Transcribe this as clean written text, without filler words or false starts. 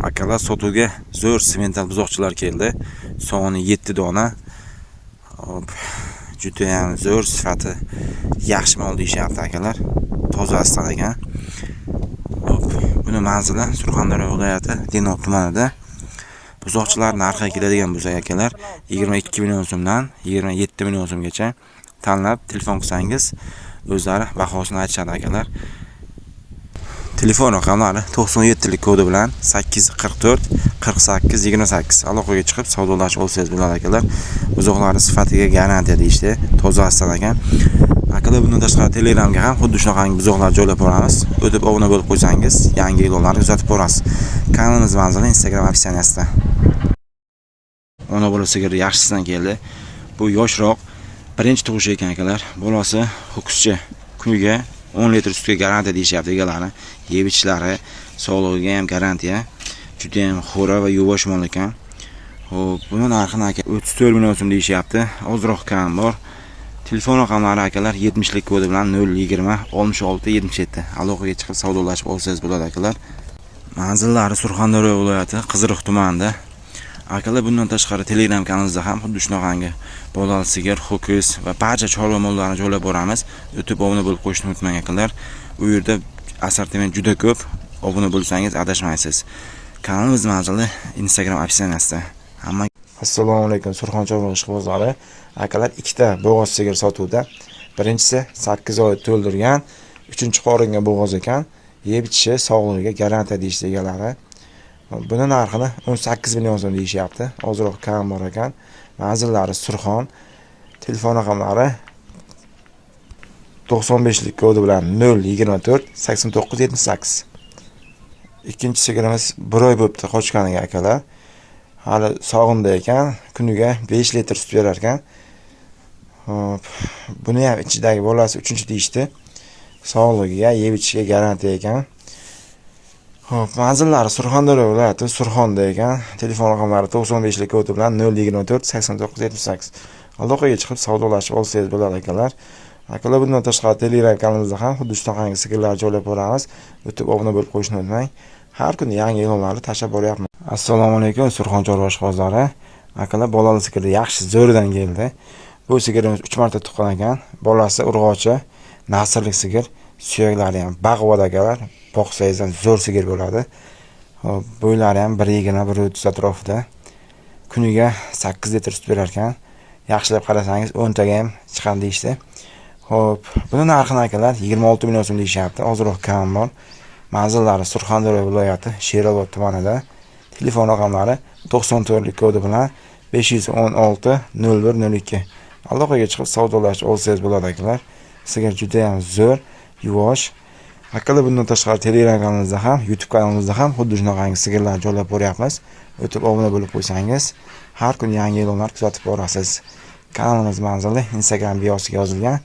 Akalar sotuvga zo'r semental buzoqchilar keldi. Soni 7 dona. Hop. Juda ham zo'r, sifati yaxshi mol deyishyapti akalar. Tozasidan ekan. Hop. Buni manzili Surxondaryo viloyati Denov tumanida. Buzoqchilar narxi keladigan bo'lsa akalar 22 million so'mdan 27 million so'mgacha tanlab telefon qilsangiz o'zlari bahosini aytishadi akalar. Telefon raqamlari 97 lik kodi bilan 844 48 28 aloqaga chiqib savdolashib olsangiz bo'ladi akalar. Buzoqlarni sifatiga garantiya deyishdi, tozasidan ekan. Akalar bundan tashqari Telegramga ham xuddi shunaqangi buzoqlar joylab boramiz. O'tib obuna bo'lib qo'ysangiz, yangi e'lonlarni kuzatib borasiz. Kanalimiz manzili Instagram opsiyasida. Ona bola sigiri yaxshisidan keldi. Bu yoshroq, birinchi tug'ish ekan akalar. Bolasi ho'kizcha. Kuniga 10 litr sutga garantiya deyishyapti egalari. Yeb ichishlari, sog'lig'iga ham garantiya. Juda ham xo'ra va yuvosh mol ekan. Xo'p, buni narxini aka 34 million so'm deyishyapti. Ozroq kam bor. Telefon raqamlari akalar 70 lik kodi bilan 020 66 77. Aloqaga chiqib savdolashib olsangiz bo'ladi akalar. Manzillari Surxondaryo viloyati Qiziriq tumanida. Akalar bundan tashqari Telegram kanalimizda ham xuddi shunaqangi bolali sigir, ho'kiz va barcha chorva mollarini joylab boramiz. O'tib obuna bo'lib qo'yishni unutmang akalar. U yerda assortiment juda ko'p. Obuna bo'lsangiz adashmaysiz. Kanalimiz manzili Instagram opsiyasida. Hamma assalomu alaykum Surxondaryo ishqibozlari. Akalar ikkita bo'g'oz sigir sotuvda. Birinchisi 8 oy to'ldirgan, uchinchi qoringa bo'g'oz ekan. Yeb ichishi, sog'lig'iga garantiya deyishdi egalari. Buni narxini 18 million so'm deyishyapti. Ozroq kam bor ekan. Manzillari Surxon. Telefon raqamlari 95 lik kodi bilan 024 89 78. Ikkinchi sigirimiz 1 oy bo'libdi qochganiga akalar. Hali sog'inda ekan, kuniga 5 litr sut berar ekan. Hop, buni ham ichidagi bolasi 3-chi deyishdi. Sog'ligiga, yeb ichishiga garantiya ekan. Hop, manzillari Surxondaryo viloyati Surxonda ekan. Telefon raqamlari 95 lik kodi bilan 024 89 78. Aloqaga chiqib savdolashib olsangiz bo'ladi akalar. Akalar bundan tashqari Telegram kanalimizda ham xuddi shunaqangi sigirlar joylab boramiz. O'tib obuna bo'lib qo'yishni unutmang. Har kuni yangi e'lonlarni tashlab boryapmiz. Assalomu alaykum Surxondaryo ishqibozlari. Akalar bolali sigir yaxshi zo'ridan keldi. Bu sigirimiz 3 marta tuqqan ekan. Bolasi urg'ochi, nasrlik sigir, suyaklari ham baquvvat akalar. Boqsangiz ham zo'r sigir bo'ladi. Hop, bo'ylari ham 120-130 atrofida. Kuniga 8 litr sut berar ekan. Yaxshilab qarasangiz 10 taga ham chiqadi deyishdi. Hop, buni narxini akalar 26 million so'm deyishyapti. Ozroq kam bor. Manzillari Surxondaryo viloyati Sherobod tumanida. Telefon raqamlari 94 lik kodi bilan 516 0102. Aloqaga chiqib savdolashib olsangiz bo'ladi akalar. Sigir juda ham zo'r, yuvosh. Akalar bundan tashqari Telegram kanalimizda ham, YouTube kanalimizda ham xuddi shunaqangi sigirlar joylab boryapmiz. O'tib obuna bo'lib qo'ysangiz, har kuni yangi e'lonlar kuzatib borasiz. Kanalimiz manzili Instagram biosiga yozilgan.